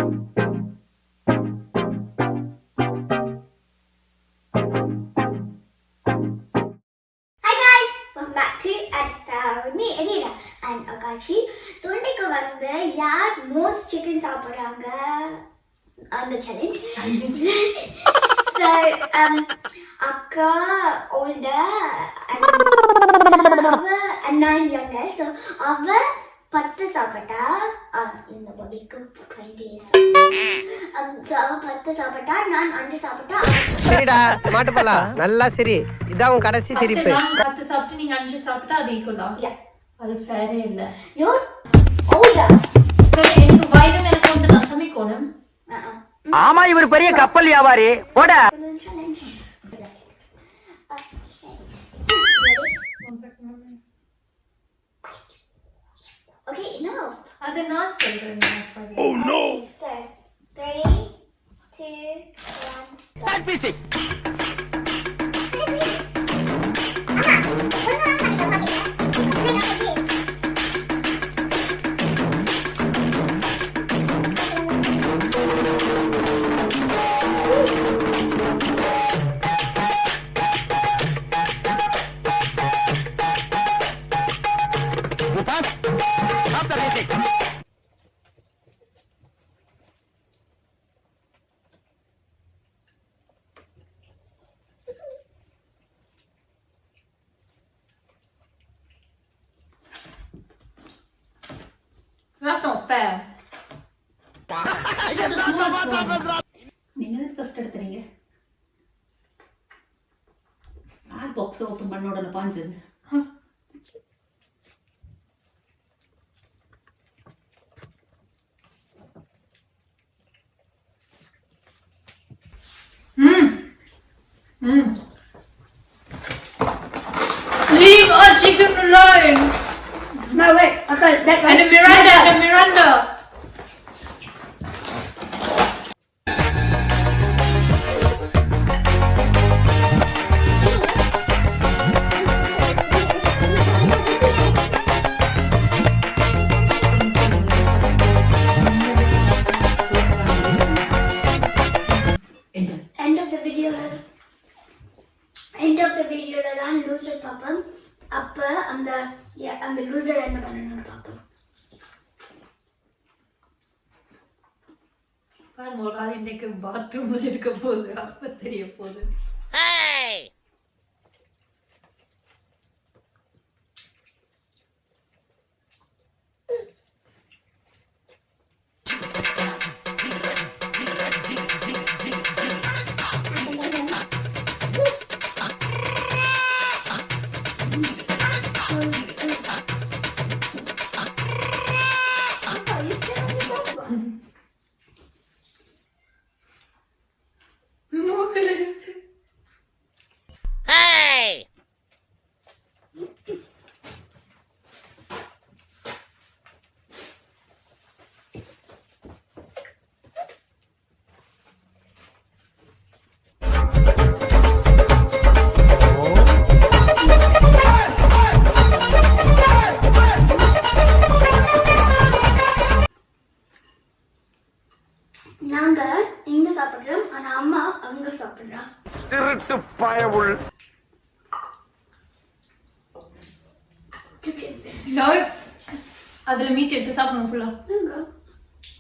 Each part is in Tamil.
Hi guys, welcome back to Adista with me, Adira and Akashi. So இன்னைக்கு வந்து யார் most chicken சாப்பிடுறாங்க on the challenge. So Akka older and I'm younger. So அவ 10 சாப்பிட்டா இந்த பாடிக்கு 20 years. So அவ 10 சாப்பிட்டா நான் 5 சாப்பிட்டா. சரிடா மாட்டு போலாம் நல்லா சரி இதான் உன் கடைசி சிரிப்பு. நான் 10 சாப்பிட்டு நீங்க 5 சாப்பிட்டா அது ஈக்குவலா? அது ஃபேரே இல்ல. You're older. சரி எனக்கு வயிறு மேல கொண்டு நான் சமைக்கணும். ஆமா இவர் பெரிய கப்பல் வியாபாரி போட. Challenge. Okay, no. அது நான் சொல்றேன். Oh no. So 3, 2, 1. Start music. That's not fair. நீங்க ஃபர்ஸ்ட் எடுத்துறீங்க. ஆட் பாக்ஸ் ஓபன் பண்ண உடனே பாஞ்சது. Leave our chicken alone. No, wait. Okay, that's And Miranda. End of the video தான் loser பாப்போம். அப்ப அந்த loser என்ன பண்ணனும்னு பாப்போம். பாருங்க ஒரு ஆள் இன்னைக்கு பாத்ரூம்ல இருக்க போகுது அப்ப தெரிய போகுது. நாங்க இங்க சாப்பிடுறோம் ஆனா அம்மா அங்க சாப்பிடுறா. திருட்டு பயவுள். No. அதுல மீட் எடுத்து சாப்பிடணும் ஃபுல்லா.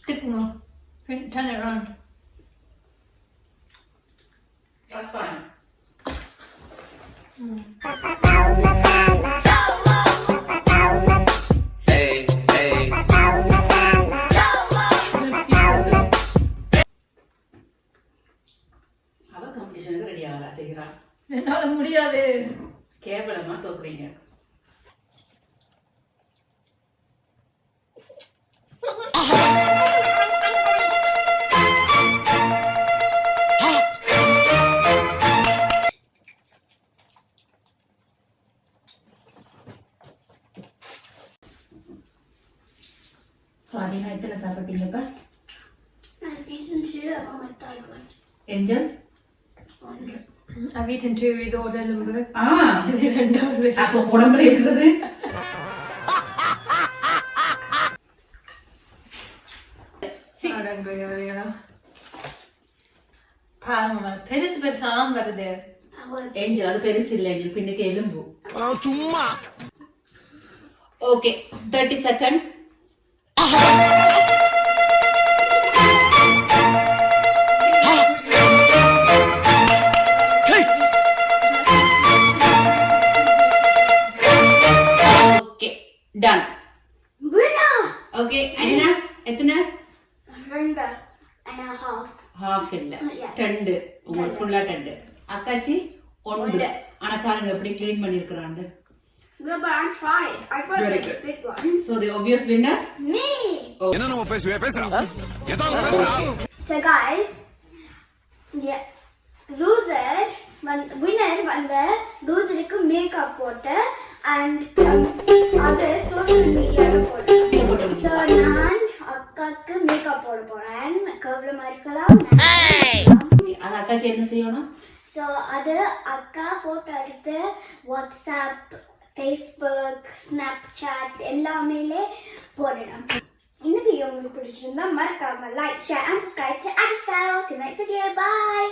திருப்புங்க. Turn it around. That's fine. என்னால முடியாது. கேவலமா தோக்குறீங்க. சாரினா எத்தனை சாப்பிட்டீங்கப்பா? Angel? I've eaten 2 இதோட எலும்பு. இது ரெண்டாவது. அப்போ உடம்புல இருக்குது. See, அடங்கறியா பாருங்க பெருசு பெருசாதான் வருது ஏஞ்சல் அது பெருசு இல்லை ஏஞ்சல் பின்னுக்கு எலும்பு சும்மா okay 30 second okay done winner okay அனினா எத்தனை 2.5 ஹாஃப் இல்ல Yeah. 2 உங்களுக்கு ஃபுல்லா 2 அக்காச்சி 1 ஆனா பாருங்க எப்படி க்ளீன் பண்ணிருக்காங்க No, but I tried. I got Very like good. big ones. so the obvious winner Me! என்ன நம்ம பேசுறா ஏதாவது பேசுறா So guys, yeah, winner வந்து loserக்கு makeup போட்டு and other social media போட்டு. So நான் அக்காக்கு makeup போட போறேன். கவலை இருக்கலாம். அது அக்காச்சி என்ன செய்யணும் So அது அக்கா போட்டோ எடுத்து வாட்ஸ்அப் ஃபேஸ்புக் ஸ்னாப்சாட் எல்லாமேலே போடணும் இந்த வீடியோ உங்களுக்கு பிடிச்சிருந்தா மறக்காம like share and subscribe to Addy Styles. See you next video. Bye.